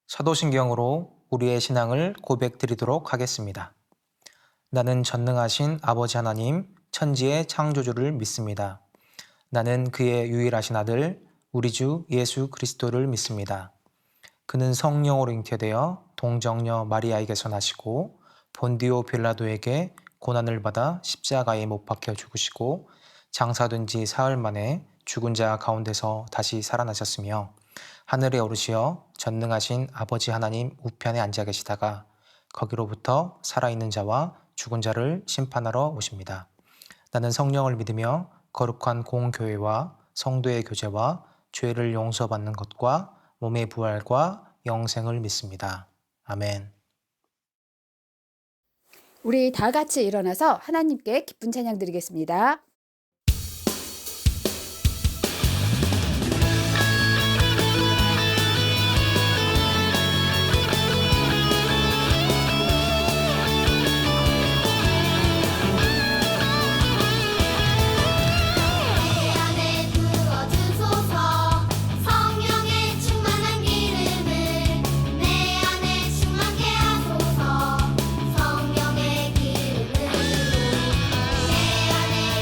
사도신경으로 우리의 신앙을 고백드리도록 하겠습니다. 나는 전능하신 아버지 하나님, 천지의 창조주를 믿습니다. 나는 그의 유일하신 아들, 우리 주 예수 그리스도를 믿습니다. 그는 성령으로 잉태되어 동정녀 마리아에게서 나시고 본디오 빌라도에게 고난을 받아 십자가에 못 박혀 죽으시고 장사된 지 사흘 만에 죽은 자 가운데서 다시 살아나셨으며 하늘에 오르시어 전능하신 아버지 하나님 우편에 앉아 계시다가 거기로부터 살아있는 자와 죽은 자를 심판하러 오십니다. 나는 성령을 믿으며 거룩한 공교회와 성도의 교제와 죄를 용서받는 것과 몸의 부활과 영생을 믿습니다. 아멘. 우리 다 같이 일어나서 하나님께 기쁜 찬양 드리겠습니다. 성령의 기름으로 내 안에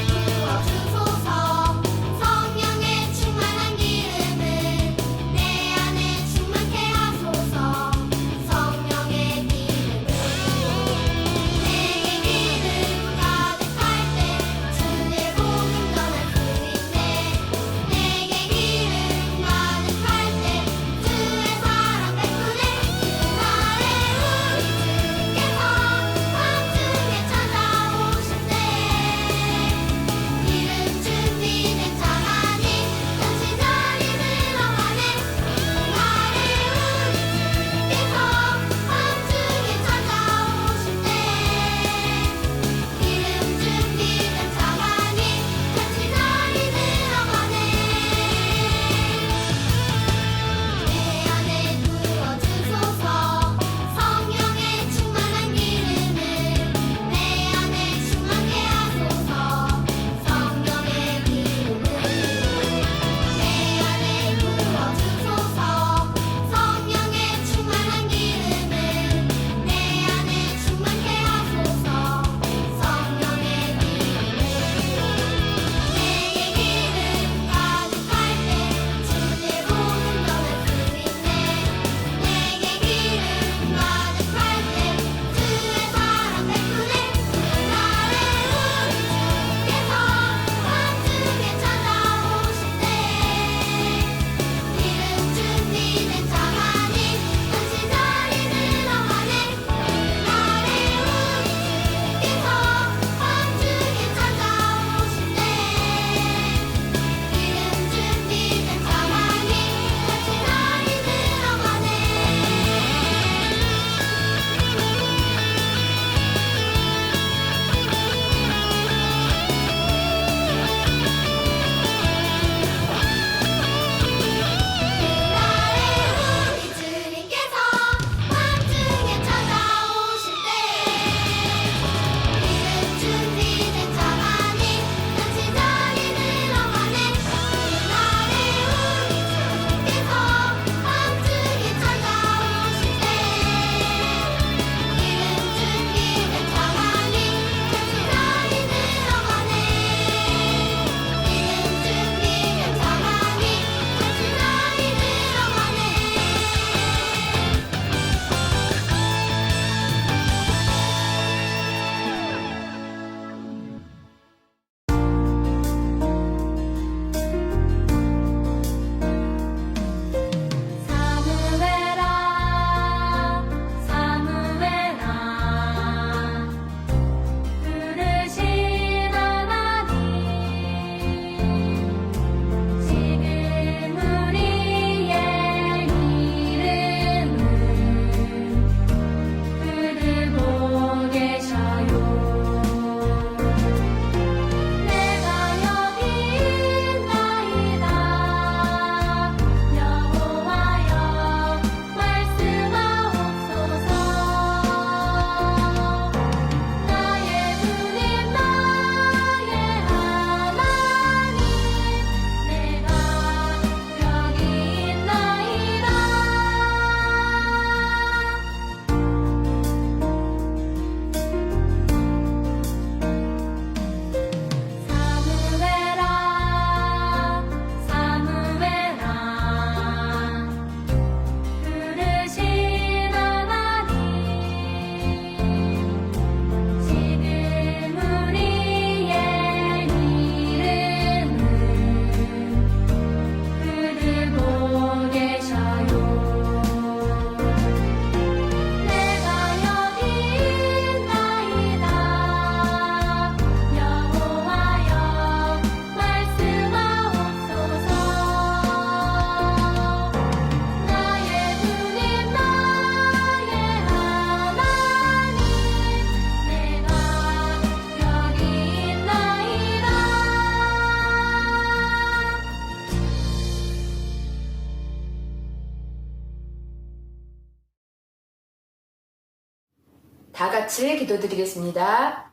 다 같이 기도드리겠습니다.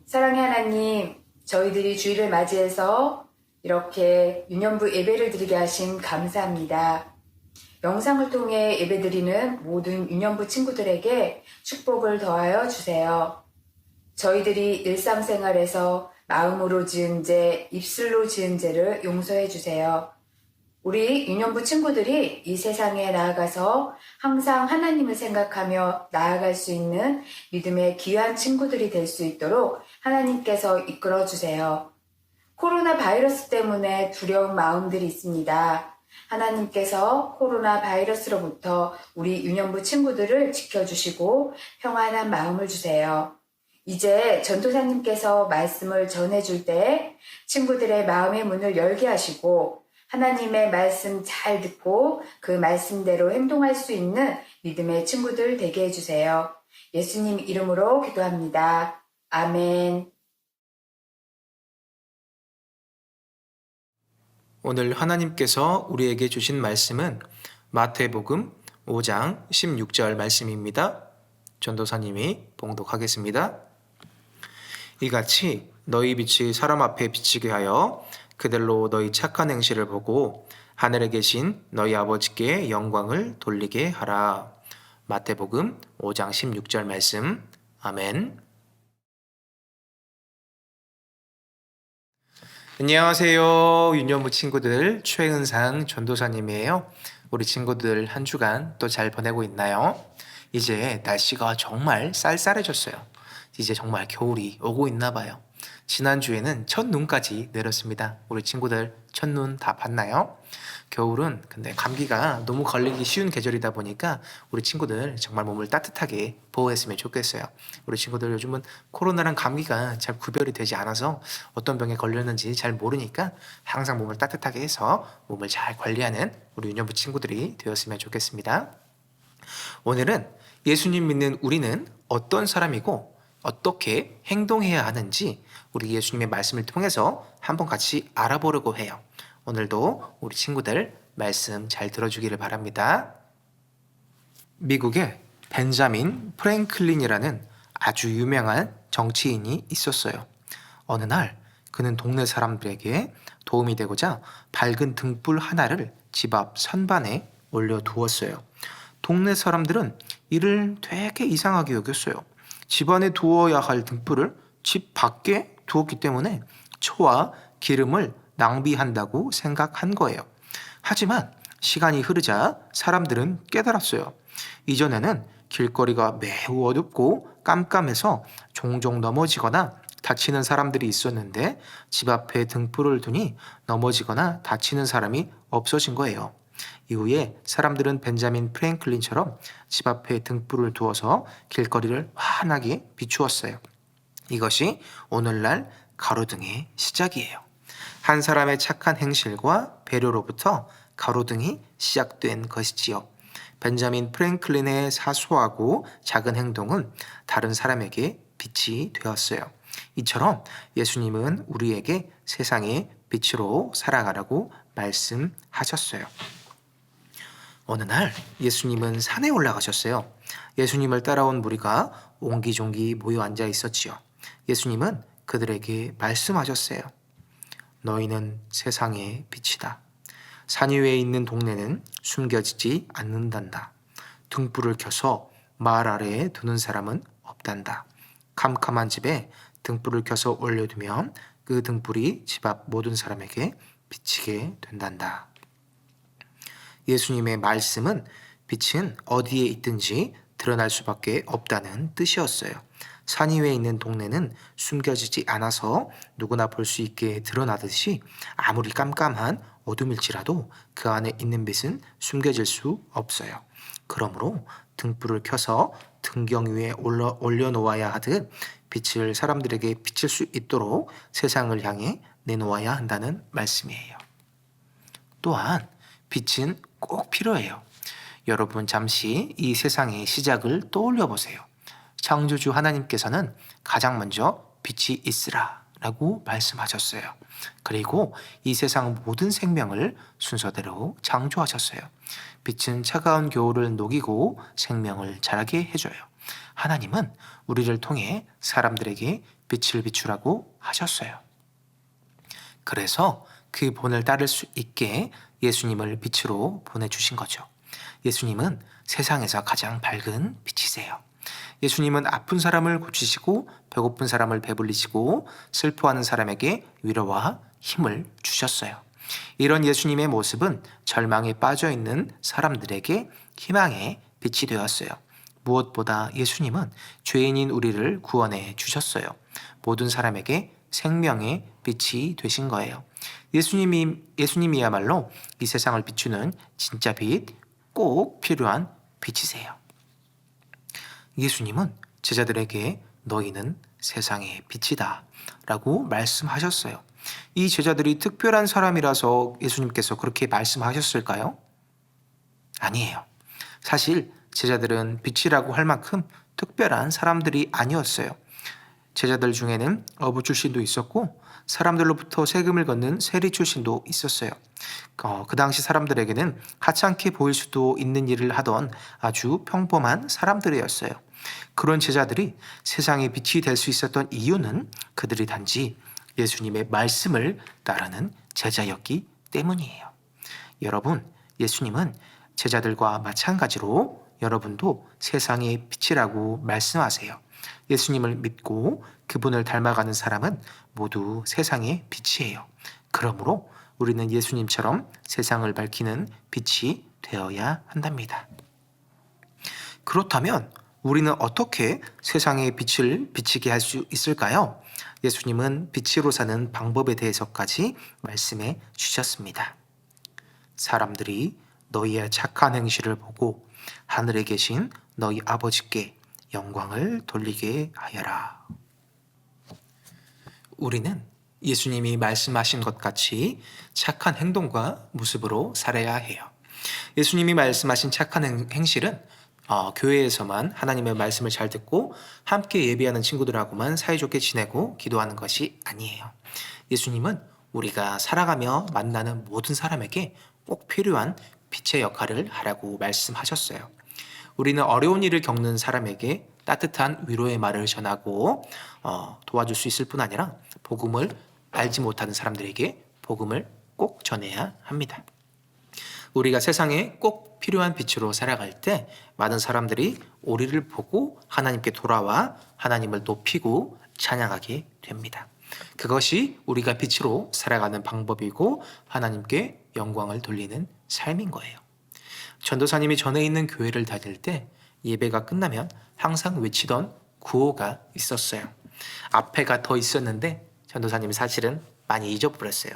사랑의 하나님, 저희들이 주일을 맞이해서 이렇게 유년부 예배를 드리게 하심 감사합니다. 영상을 통해 예배드리는 모든 유년부 친구들에게 축복을 더하여 주세요. 저희들이 일상생활에서 마음으로 지은 죄, 입술로 지은 죄를 용서해 주세요. 우리 유년부 친구들이 이 세상에 나아가서 항상 하나님을 생각하며 나아갈 수 있는 믿음의 귀한 친구들이 될 수 있도록 하나님께서 이끌어 주세요. 코로나 바이러스 때문에 두려운 마음들이 있습니다. 하나님께서 코로나 바이러스로부터 우리 유년부 친구들을 지켜주시고 평안한 마음을 주세요. 이제 전도사님께서 말씀을 전해줄 때 친구들의 마음의 문을 열게 하시고 하나님의 말씀 잘 듣고 그 말씀대로 행동할 수 있는 믿음의 친구들 되게 해주세요. 예수님 이름으로 기도합니다. 아멘. 오늘 하나님께서 우리에게 주신 말씀은 마태복음 5장 16절 말씀입니다. 전도사님이 봉독하겠습니다. 이같이 너희 빛이 사람 앞에 비치게 하여 그들로 너희 착한 행실을 보고 하늘에 계신 너희 아버지께 영광을 돌리게 하라. 마태복음 5장 16절 말씀. 아멘. 안녕하세요. 유년부 친구들, 최은상 전도사님이에요. 우리 친구들 한 주간 또 잘 보내고 있나요? 이제 날씨가 정말 쌀쌀해졌어요. 이제 정말 겨울이 오고 있나 봐요. 지난주에는 첫눈까지 내렸습니다. 우리 친구들 첫눈 다 봤나요? 겨울은 근데 감기가 너무 걸리기 쉬운 계절이다 보니까 우리 친구들 정말 몸을 따뜻하게 보호했으면 좋겠어요. 우리 친구들 요즘은 코로나랑 감기가 잘 구별이 되지 않아서 어떤 병에 걸렸는지 잘 모르니까 항상 몸을 따뜻하게 해서 몸을 잘 관리하는 우리 유년부 친구들이 되었으면 좋겠습니다. 오늘은 예수님 믿는 우리는 어떤 사람이고 어떻게 행동해야 하는지 우리 예수님의 말씀을 통해서 한번 같이 알아보려고 해요. 오늘도 우리 친구들 말씀 잘 들어주기를 바랍니다. 미국에 벤자민 프랭클린이라는 아주 유명한 정치인이 있었어요. 어느 날 그는 동네 사람들에게 도움이 되고자 밝은 등불 하나를 집 앞 선반에 올려두었어요. 동네 사람들은 이를 되게 이상하게 여겼어요. 집 안에 두어야 할 등불을 집 밖에 두었기 때문에 초와 기름을 낭비한다고 생각한 거예요. 하지만 시간이 흐르자 사람들은 깨달았어요. 이전에는 길거리가 매우 어둡고 깜깜해서 종종 넘어지거나 다치는 사람들이 있었는데 집 앞에 등불을 두니 넘어지거나 다치는 사람이 없어진 거예요. 이후에 사람들은 벤자민 프랭클린처럼 집 앞에 등불을 두어서 길거리를 환하게 비추었어요. 이것이 오늘날 가로등의 시작이에요. 한 사람의 착한 행실과 배려로부터 가로등이 시작된 것이지요. 벤자민 프랭클린의 사소하고 작은 행동은 다른 사람에게 빛이 되었어요. 이처럼 예수님은 우리에게 세상의 빛으로 살아가라고 말씀하셨어요. 어느 날 예수님은 산에 올라가셨어요. 예수님을 따라온 무리가 옹기종기 모여 앉아 있었지요. 예수님은 그들에게 말씀하셨어요. 너희는 세상의 빛이다. 산 위에 있는 동네는 숨겨지지 않는단다. 등불을 켜서 말 아래에 두는 사람은 없단다. 캄캄한 집에 등불을 켜서 올려두면 그 등불이 집 앞 모든 사람에게 비치게 된단다. 예수님의 말씀은 빛은 어디에 있든지 드러날 수밖에 없다는 뜻이었어요. 산 위에 있는 동네는 숨겨지지 않아서 누구나 볼 수 있게 드러나듯이 아무리 깜깜한 어둠일지라도 그 안에 있는 빛은 숨겨질 수 없어요. 그러므로 등불을 켜서 등경 위에 올려놓아야 하듯 빛을 사람들에게 비칠 수 있도록 세상을 향해 내놓아야 한다는 말씀이에요. 또한 빛은 꼭 필요해요. 여러분 잠시 이 세상의 시작을 떠올려 보세요. 창조주 하나님께서는 가장 먼저 빛이 있으라 라고 말씀하셨어요. 그리고 이 세상 모든 생명을 순서대로 창조하셨어요. 빛은 차가운 겨울을 녹이고 생명을 자라게 해줘요. 하나님은 우리를 통해 사람들에게 빛을 비추라고 하셨어요. 그래서 그 본을 따를 수 있게 예수님을 빛으로 보내주신 거죠. 예수님은 세상에서 가장 밝은 빛이세요. 예수님은 아픈 사람을 고치시고 배고픈 사람을 배불리시고 슬퍼하는 사람에게 위로와 힘을 주셨어요. 이런 예수님의 모습은 절망에 빠져 있는 사람들에게 희망의 빛이 되었어요. 무엇보다 예수님은 죄인인 우리를 구원해 주셨어요. 모든 사람에게 생명의 빛이 되신 거예요. 예수님이야말로 이 세상을 비추는 진짜 빛, 꼭 필요한 빛이세요. 예수님은 제자들에게 너희는 세상의 빛이다 라고 말씀하셨어요. 이 제자들이 특별한 사람이라서 예수님께서 그렇게 말씀하셨을까요? 아니에요. 사실 제자들은 빛이라고 할 만큼 특별한 사람들이 아니었어요. 제자들 중에는 어부 출신도 있었고 사람들로부터 세금을 걷는 세리 출신도 있었어요. 그 당시 사람들에게는 하찮게 보일 수도 있는 일을 하던 아주 평범한 사람들이었어요. 그런 제자들이 세상의 빛이 될 수 있었던 이유는 그들이 단지 예수님의 말씀을 따르는 제자였기 때문이에요. 여러분, 예수님은 제자들과 마찬가지로 여러분도 세상의 빛이라고 말씀하세요. 예수님을 믿고 그분을 닮아가는 사람은 모두 세상의 빛이에요. 그러므로 우리는 예수님처럼 세상을 밝히는 빛이 되어야 한답니다. 그렇다면 우리는 어떻게 세상의 빛을 비치게 할 수 있을까요? 예수님은 빛으로 사는 방법에 대해서까지 말씀해 주셨습니다. 사람들이 너희의 착한 행실을 보고 하늘에 계신 너희 아버지께 영광을 돌리게 하여라. 우리는 예수님이 말씀하신 것 같이 착한 행동과 모습으로 살아야 해요. 예수님이 말씀하신 착한 행실은 교회에서만 하나님의 말씀을 잘 듣고 함께 예배하는 친구들하고만 사이좋게 지내고 기도하는 것이 아니에요. 예수님은 우리가 살아가며 만나는 모든 사람에게 꼭 필요한 빛의 역할을 하라고 말씀하셨어요. 우리는 어려운 일을 겪는 사람에게 따뜻한 위로의 말을 전하고 도와줄 수 있을 뿐 아니라 복음을 알지 못하는 사람들에게 복음을 꼭 전해야 합니다. 우리가 세상에 꼭 필요한 빛으로 살아갈 때 많은 사람들이 우리를 보고 하나님께 돌아와 하나님을 높이고 찬양하게 됩니다. 그것이 우리가 빛으로 살아가는 방법이고 하나님께 영광을 돌리는 삶인 거예요. 전도사님이 전에 있는 교회를 다닐 때 예배가 끝나면 항상 외치던 구호가 있었어요. 앞에가 더 있었는데 전도사님이 사실은 많이 잊어버렸어요.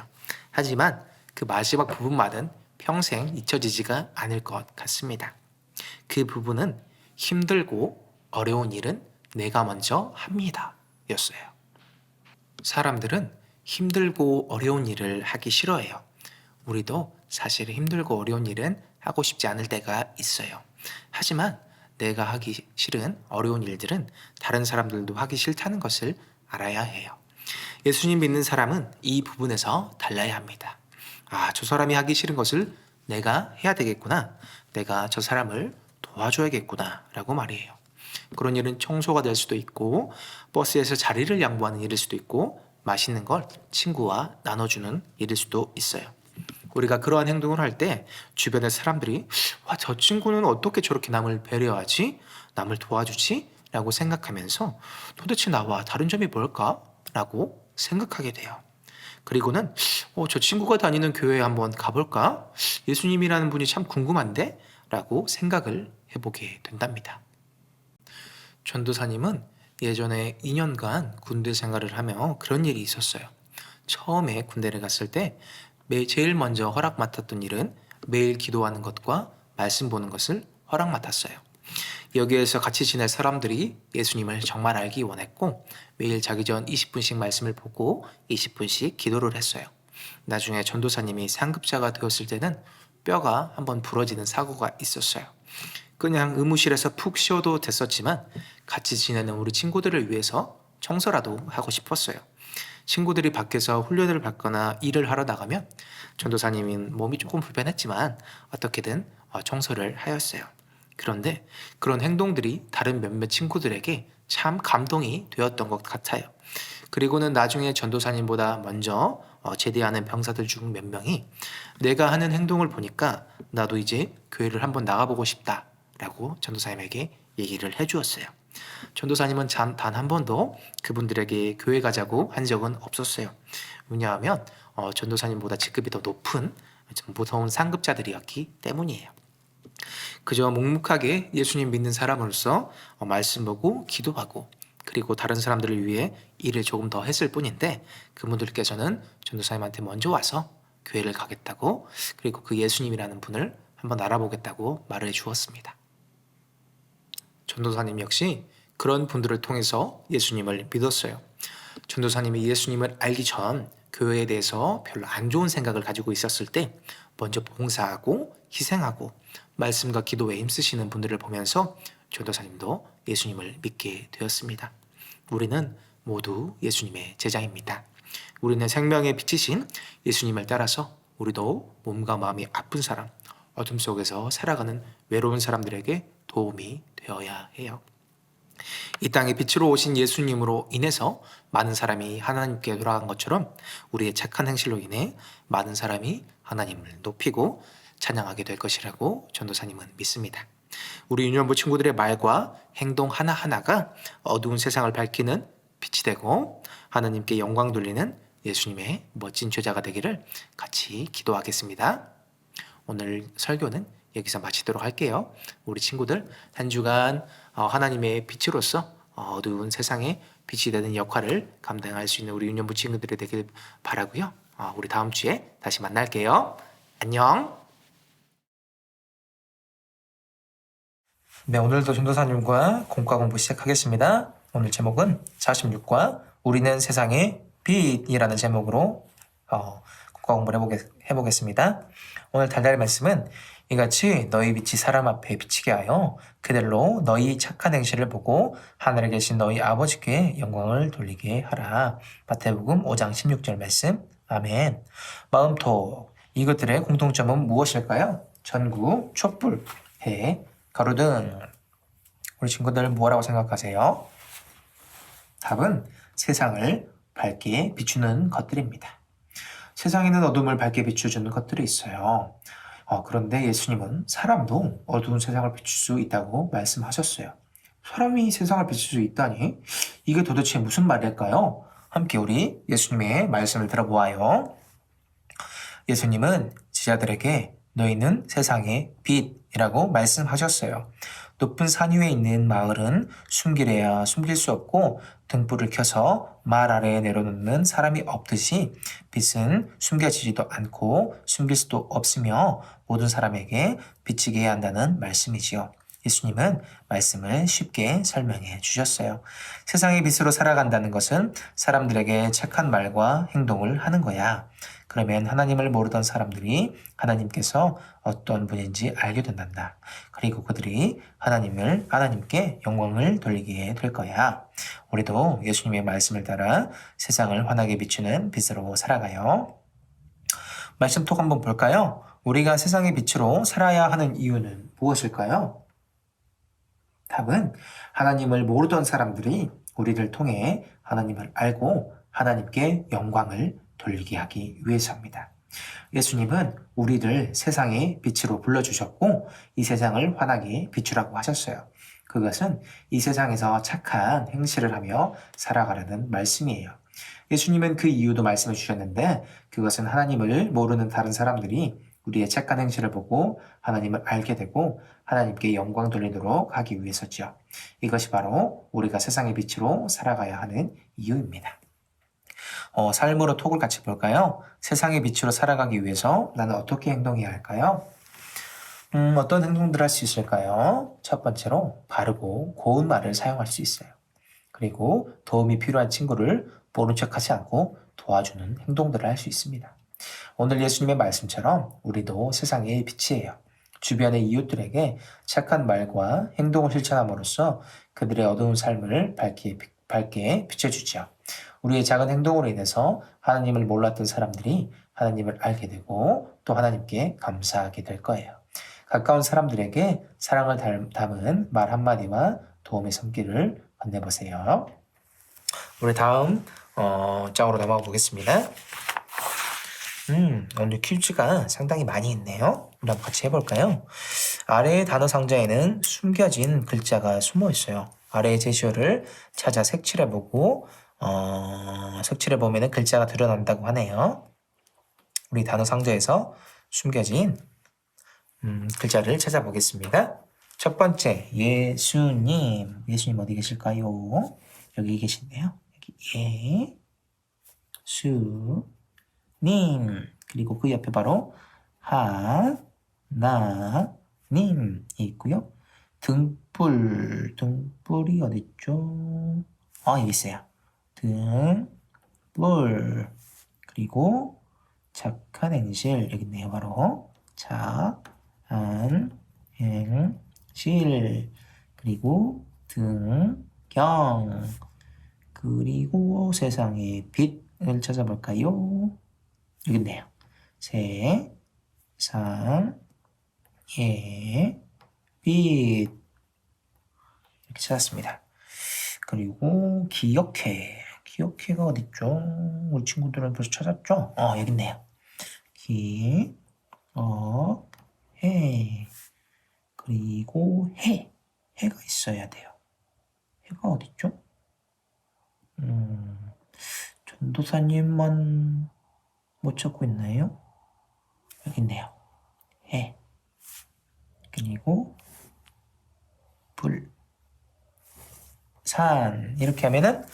하지만 그 마지막 부분만은 평생 잊혀지지가 않을 것 같습니다. 그 부분은 힘들고 어려운 일은 내가 먼저 합니다 였어요. 사람들은 힘들고 어려운 일을 하기 싫어해요. 우리도 사실 힘들고 어려운 일은 하고 싶지 않을 때가 있어요. 하지만 내가 하기 싫은 어려운 일들은 다른 사람들도 하기 싫다는 것을 알아야 해요. 예수님 믿는 사람은 이 부분에서 달라야 합니다. 저 사람이 하기 싫은 것을 내가 해야 되겠구나. 내가 저 사람을 도와줘야겠구나 라고 말이에요. 그런 일은 청소가 될 수도 있고 버스에서 자리를 양보하는 일일 수도 있고 맛있는 걸 친구와 나눠주는 일일 수도 있어요. 우리가 그러한 행동을 할 때 주변의 사람들이 저 친구는 어떻게 저렇게 남을 배려하지? 남을 도와주지? 라고 생각하면서 도대체 나와 다른 점이 뭘까? 라고 생각하게 돼요. 그리고는 저 친구가 다니는 교회에 한번 가볼까? 예수님이라는 분이 참 궁금한데? 라고 생각을 해보게 된답니다. 전도사님은 예전에 2년간 군대 생활을 하며 그런 일이 있었어요. 처음에 군대를 갔을 때 제일 먼저 허락 맡았던 일은 매일 기도하는 것과 말씀 보는 것을 허락 맡았어요. 여기에서 같이 지낼 사람들이 예수님을 정말 알기 원했고 매일 자기 전 20분씩 말씀을 보고 20분씩 기도를 했어요. 나중에 전도사님이 상급자가 되었을 때는 뼈가 한번 부러지는 사고가 있었어요. 그냥 의무실에서 푹 쉬어도 됐었지만 같이 지내는 우리 친구들을 위해서 청소라도 하고 싶었어요. 친구들이 밖에서 훈련을 받거나 일을 하러 나가면 전도사님은 몸이 조금 불편했지만 어떻게든 청소를 하였어요. 그런데 그런 행동들이 다른 몇몇 친구들에게 참 감동이 되었던 것 같아요. 그리고는 나중에 전도사님보다 먼저 제대하는 병사들 중 몇 명이 내가 하는 행동을 보니까 나도 이제 교회를 한번 나가보고 싶다라고 전도사님에게 얘기를 해주었어요. 전도사님은 단 한 번도 그분들에게 교회 가자고 한 적은 없었어요. 왜냐하면 전도사님보다 직급이 더 높은 좀 무서운 상급자들이었기 때문이에요. 그저 묵묵하게 예수님 믿는 사람으로서 말씀 보고 기도하고 그리고 다른 사람들을 위해 일을 조금 더 했을 뿐인데 그분들께서는 전도사님한테 먼저 와서 교회를 가겠다고 그리고 그 예수님이라는 분을 한번 알아보겠다고 말을 해주었습니다. 전도사님 역시 그런 분들을 통해서 예수님을 믿었어요. 전도사님이 예수님을 알기 전 교회에 대해서 별로 안 좋은 생각을 가지고 있었을 때 먼저 봉사하고 희생하고 말씀과 기도에 힘쓰시는 분들을 보면서 전도사님도 예수님을 믿게 되었습니다. 우리는 모두 예수님의 제자입니다. 우리는 생명의 빛이신 예수님을 따라서 우리도 몸과 마음이 아픈 사람, 어둠 속에서 살아가는 외로운 사람들에게 도움이 되어야 해요. 이 땅에 빛으로 오신 예수님으로 인해서 많은 사람이 하나님께 돌아간 것처럼 우리의 착한 행실로 인해 많은 사람이 하나님을 높이고 찬양하게 될 것이라고 전도사님은 믿습니다. 우리 유년부 친구들의 말과 행동 하나하나가 어두운 세상을 밝히는 빛이 되고 하나님께 영광 돌리는 예수님의 멋진 제자가 되기를 같이 기도하겠습니다. 오늘 설교는 여기서 마치도록 할게요. 우리 친구들 한 주간 하나님의 빛으로서 어두운 세상에 빛이 되는 역할을 감당할 수 있는 우리 유년부 친구들이 되길 바라고요. 우리 다음 주에 다시 만날게요. 안녕. 네, 오늘도 전도사님과 공과 공부 시작하겠습니다. 오늘 제목은 46과 우리는 세상의 빛이라는 제목으로 공과 공부를 해보겠습니다. 오늘 달달 말씀은 이같이 너희 빛이 사람 앞에 비치게 하여 그들로 너희 착한 행실을 보고 하늘에 계신 너희 아버지께 영광을 돌리게 하라. 마태복음 5장 16절 말씀. 아멘. 마음톡. 이것들의 공통점은 무엇일까요? 전구, 촛불, 해, 가로등. 우리 친구들 뭐라고 생각하세요? 답은 세상을 밝게 비추는 것들입니다. 세상에는 어둠을 밝게 비춰주는 것들이 있어요. 그런데 예수님은 사람도 어두운 세상을 비출 수 있다고 말씀하셨어요. 사람이 세상을 비출 수 있다니? 이게 도대체 무슨 말일까요? 함께 우리 예수님의 말씀을 들어보아요. 예수님은 제자들에게 너희는 세상의 빛이라고 말씀하셨어요. 높은 산 위에 있는 마을은 숨기래야 숨길 수 없고 등불을 켜서 말 아래에 내려놓는 사람이 없듯이 빛은 숨겨지지도 않고 숨길 수도 없으며 모든 사람에게 비치게 해야 한다는 말씀이지요. 예수님은 말씀을 쉽게 설명해 주셨어요. 세상의 빛으로 살아간다는 것은 사람들에게 착한 말과 행동을 하는 거야. 그러면 하나님을 모르던 사람들이 하나님께서 어떤 분인지 알게 된단다. 그리고 그들이 하나님께 영광을 돌리게 될 거야. 우리도 예수님의 말씀을 따라 세상을 환하게 비추는 빛으로 살아가요. 말씀톡 한번 볼까요? 우리가 세상의 빛으로 살아야 하는 이유는 무엇일까요? 답은 하나님을 모르던 사람들이 우리를 통해 하나님을 알고 하나님께 영광을 돌리게 하기 위해서입니다. 예수님은 우리를 세상의 빛으로 불러주셨고 이 세상을 환하게 비추라고 하셨어요. 그것은 이 세상에서 착한 행실을 하며 살아가라는 말씀이에요. 예수님은 그 이유도 말씀해 주셨는데 그것은 하나님을 모르는 다른 사람들이 우리의 착한 행실을 보고 하나님을 알게 되고 하나님께 영광 돌리도록 하기 위해서죠. 이것이 바로 우리가 세상의 빛으로 살아가야 하는 이유입니다. 삶으로 톡을 같이 볼까요? 세상의 빛으로 살아가기 위해서 나는 어떻게 행동해야 할까요? 어떤 행동들 할 수 있을까요? 첫 번째로 바르고 고운 말을 사용할 수 있어요. 그리고 도움이 필요한 친구를 모른 척하지 않고 도와주는 행동들을 할 수 있습니다. 오늘 예수님의 말씀처럼 우리도 세상의 빛이에요. 주변의 이웃들에게 착한 말과 행동을 실천함으로써 그들의 어두운 삶을 밝게 비춰주죠. 우리의 작은 행동으로 인해서 하나님을 몰랐던 사람들이 하나님을 알게 되고 또 하나님께 감사하게 될 거예요. 가까운 사람들에게 사랑을 담은 말 한마디와 도움의 손길을 건네보세요. 우리 다음 장으로 넘어가 보겠습니다. 오늘 퀴즈가 상당히 많이 있네요. 우리 한번 같이 해볼까요? 아래의 단어 상자에는 숨겨진 글자가 숨어 있어요. 아래의 제시어를 찾아 색칠해보고 색칠해보면 글자가 드러난다고 하네요. 우리 단어 상자에서 숨겨진 글자를 찾아보겠습니다. 첫 번째, 예수님. 예수님 어디 계실까요? 여기 계신데요. 여기 예수님. 그리고 그 옆에 바로 하나님이 있고요. 등불이 어디 있죠? 여기 있어요. 등불. 그리고 착한 행실 여기 있네요. 바로 착한 행실. 그리고 등경. 그리고 세상의 빛을 찾아볼까요? 여기 있네요. 세상의 빛. 이렇게 찾았습니다. 그리고 기억해가 어딨죠? 우리 친구들은 벌써 찾았죠? 여기 있네요. 해. 그리고 해가 있어야 돼요. 해가 어딨죠? 전도사님만 못 찾고 있나요? 여기 있네요. 해. 그리고 산. 이렇게 하면은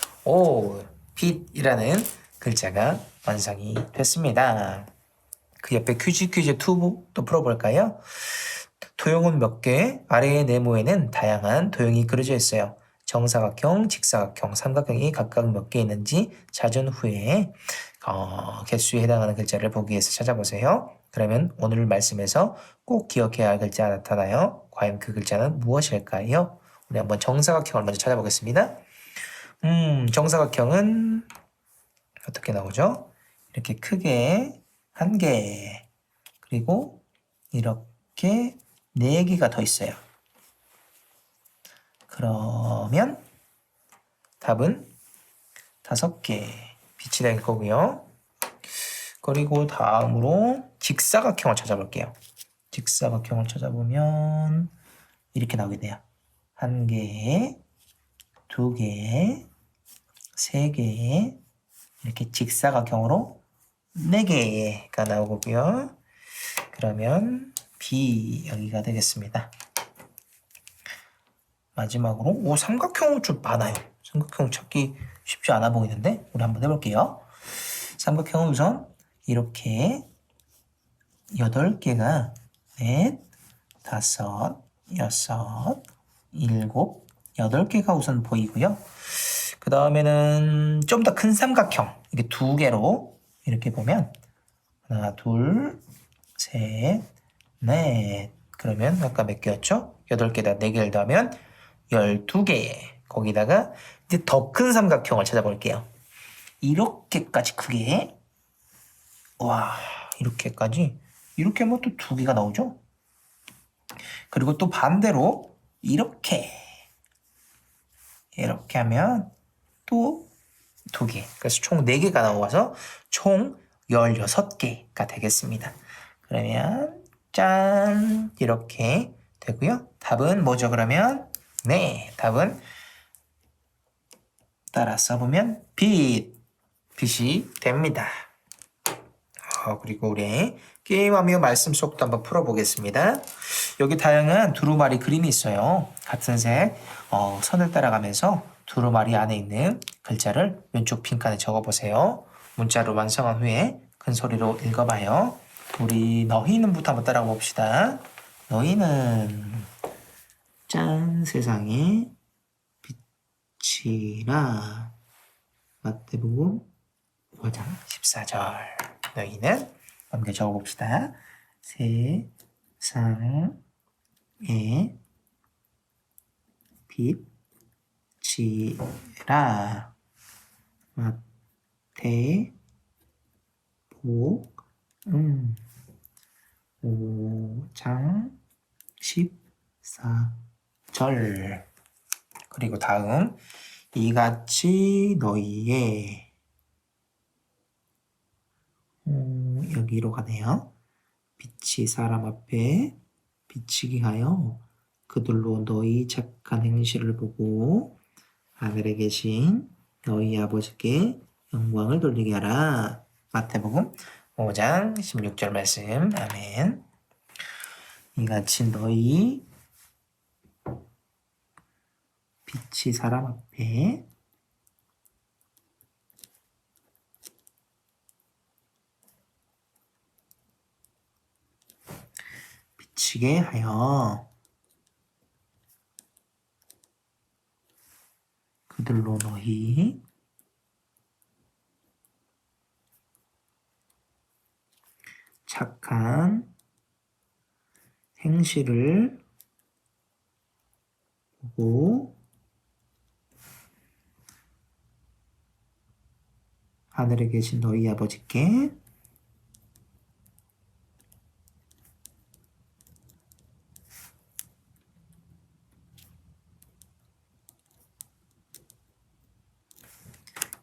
빛이라는 글자가 완성이 됐습니다. 그 옆에 퀴즈 2 또 풀어볼까요? 도형은 몇 개, 아래의 네모에는 다양한 도형이 그려져 있어요. 정사각형, 직사각형, 삼각형이 각각 몇 개 있는지 찾은 후에 개수에 해당하는 글자를 보기 위해서 찾아보세요. 그러면 오늘 말씀에서 꼭 기억해야 할 글자가 나타나요. 과연 그 글자는 무엇일까요? 우리 한번 정사각형을 먼저 찾아보겠습니다. 정사각형은 어떻게 나오죠? 이렇게 크게 1개, 그리고 이렇게 4개가 더 있어요. 그러면 답은 5개 빛이 될 거고요. 그리고 다음으로 직사각형을 찾아볼게요. 직사각형을 찾아보면 이렇게 나오게 돼요. 1개, 2개, 3개, 이렇게 직사각형으로 4개가 나오고요. 그러면 B 여기가 되겠습니다. 마지막으로 삼각형은 좀 많아요. 삼각형 찾기 쉽지 않아 보이는데 우리 한번 해볼게요. 삼각형은 우선 이렇게 8개가 4, 5, 6, 7, 8개가 우선 보이고요. 그 다음에는 좀 더 큰 삼각형 이게 2개로 이렇게 보면 하나, 둘, 셋, 넷. 그러면 아까 몇 개였죠? 8개에다 4개를 더하면 12개. 거기다가 이제 더 큰 삼각형을 찾아볼게요. 이렇게까지 크게. 와, 이렇게까지. 이렇게 하면 또 2개가 나오죠? 그리고 또 반대로 이렇게 하면 또 2개. 그래서 총 4개가 나와서 총 16개가 되겠습니다. 그러면 짠 이렇게 되고요. 답은 뭐죠 그러면? 네, 답은 따라 써보면 빛이 됩니다. 그리고 우리 게임하며 말씀 속도 한번 풀어보겠습니다. 여기 다양한 두루마리 그림이 있어요. 같은 색 선을 따라가면서 두루마리 안에 있는 글자를 왼쪽 빈칸에 적어보세요. 문자로 완성한 후에 큰 소리로 읽어봐요. 우리 너희는부터 한번 따라가 봅시다. 너희는 짠 세상에 빛이라. 마태복음 5장 14절. 너희는 함께 적어봅시다. 세상에 빛이라. 마태, 복, 5장 14절. 그리고 다음 이같이 너희의 여기로 가네요. 빛이 사람 앞에 비치게 하여 그들로 너희 착한 행실을 보고 하늘에 계신 너희 아버지께 영광을 돌리게 하라. 마태복음 5장 16절 말씀. 아멘. 이같이 너희 빛이 사람 앞에 비치게 하여 그들로 너희 착한 행실을 보고 하늘에 계신 너희 아버지께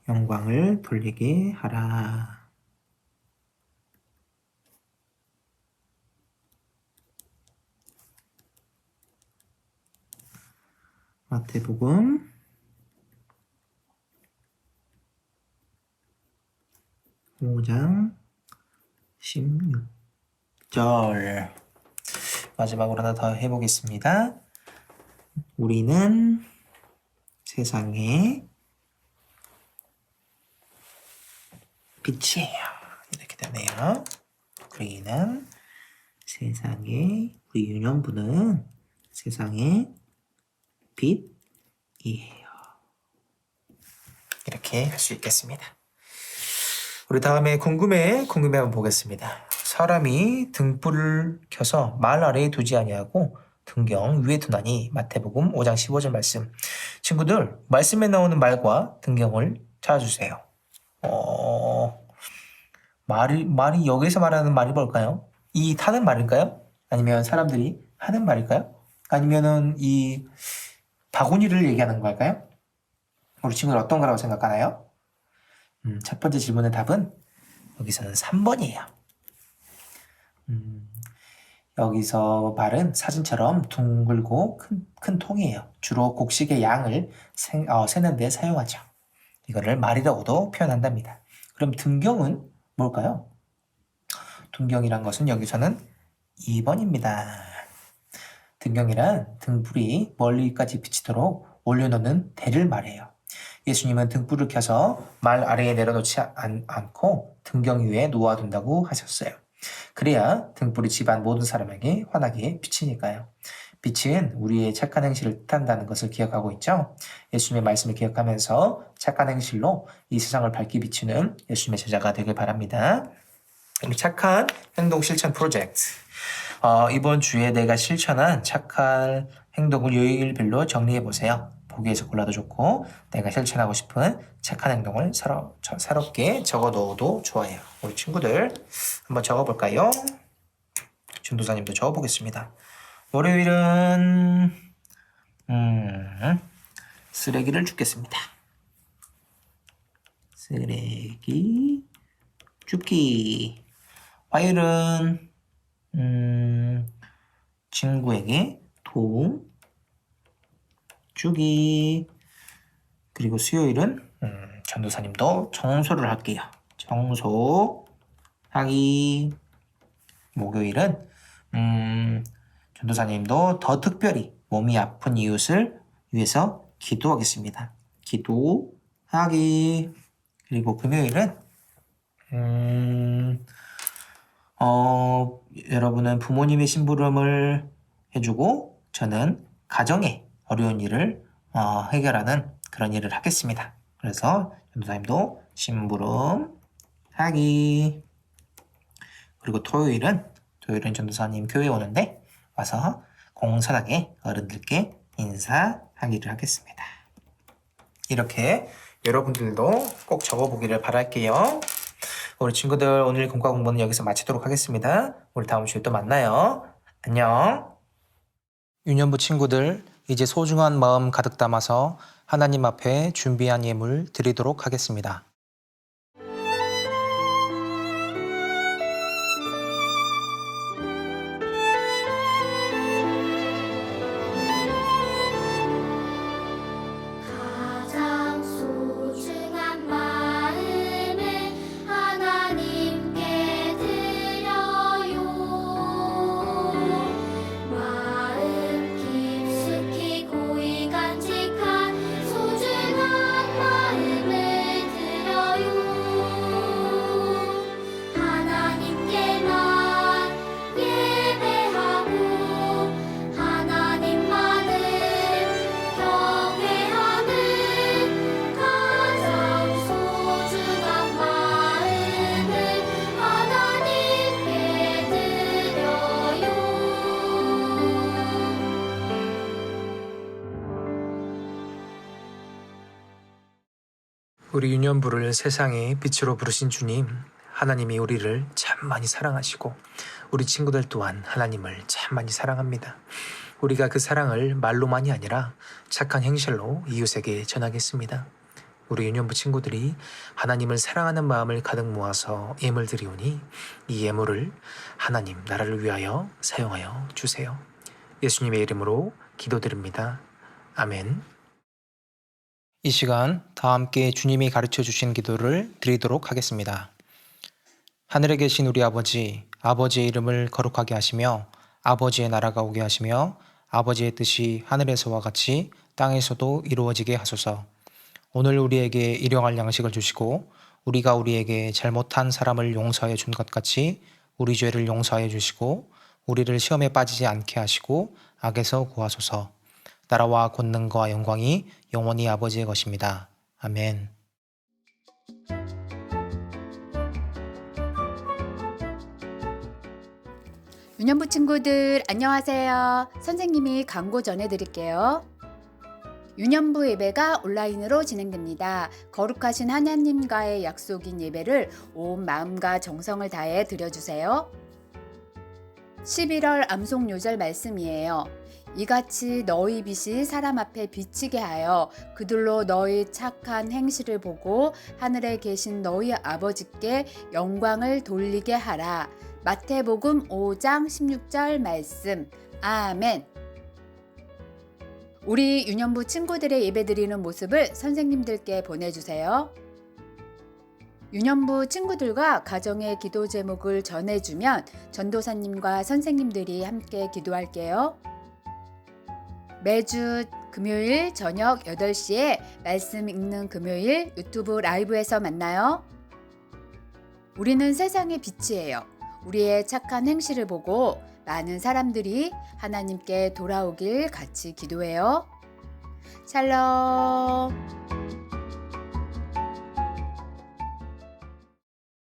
영광을 돌리게 하라. 마태복음 5장 16절. 마지막으로 하나 더 해보겠습니다. 우리는 세상에 빛이에요. 이렇게 되네요. 우리는 세상에, 우리 유년부는 세상의 빛이에요. 이렇게 할 수 있겠습니다. 우리 다음에 궁금해 한번 보겠습니다. 사람이 등불을 켜서 말 아래에 두지 아니하고 등경 위에 두나니. 마태복음 5장 15절 말씀. 친구들, 말씀에 나오는 말과 등경을 찾아주세요. 말이 여기서 말하는 말이 뭘까요? 이 타는 말일까요? 아니면 사람들이 하는 말일까요? 아니면은 이 바구니를 얘기하는 걸까요? 우리 친구들 어떤 거라고 생각하나요? 첫 번째 질문의 답은 여기서는 3번이에요. 여기서 말은 사진처럼 둥글고 큰 통이에요. 주로 곡식의 양을 세는 데 사용하죠. 이거를 말이라고도 표현한답니다. 그럼 등경은 뭘까요? 등경이란 것은 여기서는 2번입니다. 등경이란 등불이 멀리까지 비치도록 올려놓는 대를 말해요. 예수님은 등불을 켜서 말 아래에 내려놓지 않고 등경 위에 놓아둔다고 하셨어요. 그래야 등불이 집안 모든 사람에게 환하게 비치니까요. 빛은 우리의 착한 행실을 뜻한다는 것을 기억하고 있죠. 예수님의 말씀을 기억하면서 착한 행실로 이 세상을 밝게 비추는 예수님의 제자가 되길 바랍니다. 우리 착한 행동 실천 프로젝트. 이번 주에 내가 실천한 착한 행동을 요일별로 정리해보세요. 보기에서 골라도 좋고 내가 실천하고 싶은 착한 행동을 새롭게 적어놓어도 좋아요. 우리 친구들 한번 적어볼까요? 전도사님도 적어보겠습니다. 월요일은 쓰레기를 줍겠습니다. 쓰레기 줍기. 화요일은 친구에게 도움 주기. 그리고 수요일은 전도사님도 청소를 할게요. 청소하기. 목요일은 전도사님도 더 특별히 몸이 아픈 이웃을 위해서 기도하겠습니다. 기도하기. 그리고 금요일은 여러분은 부모님의 심부름을 해주고 저는 가정의 어려운 일을 해결하는 그런 일을 하겠습니다. 그래서 전도사님도 심부름 하기. 그리고 토요일은 전도사님 교회 오는데 와서 공손하게 어른들께 인사하기를 하겠습니다. 이렇게 여러분들도 꼭 적어보기를 바랄게요. 우리 친구들 오늘 공과 공부는 여기서 마치도록 하겠습니다. 우리 다음 주에 또 만나요. 안녕. 유년부 친구들, 이제 소중한 마음 가득 담아서 하나님 앞에 준비한 예물 드리도록 하겠습니다. 가장 소중한 마음을 하나님께 드려요. 마음 깊숙이 고이 간직한 소중한 마음을 드려요. 하나님께만 예배하고 하나님만을 경외하는 가장 소중한 마음을 하나님께 드려요. 우리 유년부를 세상의 빛으로 부르신 주님, 하나님이 우리를 참 많이 사랑하시고 우리 친구들 또한 하나님을 참 많이 사랑합니다. 우리가 그 사랑을 말로만이 아니라 착한 행실로 이웃에게 전하겠습니다. 우리 유년부 친구들이 하나님을 사랑하는 마음을 가득 모아서 예물 드리오니 이 예물을 하나님 나라를 위하여 사용하여 주세요. 예수님의 이름으로 기도드립니다. 아멘. 이 시간 다 함께 주님이 가르쳐 주신 기도를 드리도록 하겠습니다. 하늘에 계신 우리 아버지, 아버지의 이름을 거룩하게 하시며 아버지의 나라가 오게 하시며 아버지의 뜻이 하늘에서와 같이 땅에서도 이루어지게 하소서. 오늘 우리에게 일용할 양식을 주시고 우리가 우리에게 잘못한 사람을 용서해 준 것 같이 우리 죄를 용서해 주시고 우리를 시험에 빠지지 않게 하시고 악에서 구하소서. 나라와 권능과 영광이 영원히 아버지의 것입니다. 아멘. 유년부 친구들 안녕하세요. 선생님이 광고 전해드릴게요. 유년부 예배가 온라인으로 진행됩니다. 거룩하신 하나님과의 약속인 예배를 온 마음과 정성을 다해 드려주세요. 11월 암송 요절 말씀이에요. 이같이 너희 빛이 사람 앞에 비치게 하여 그들로 너희 착한 행실을 보고 하늘에 계신 너희 아버지께 영광을 돌리게 하라. 마태복음 5장 16절 말씀. 아멘. 우리 유년부 친구들의 예배드리는 모습을 선생님들께 보내주세요. 유년부 친구들과 가정의 기도 제목을 전해주면 전도사님과 선생님들이 함께 기도할게요. 매주 금요일 저녁 8시에 말씀 읽는 금요일 유튜브 라이브에서 만나요. 우리는 세상의 빛이에요. 우리의 착한 행실을 보고 많은 사람들이 하나님께 돌아오길 같이 기도해요. 샬롬.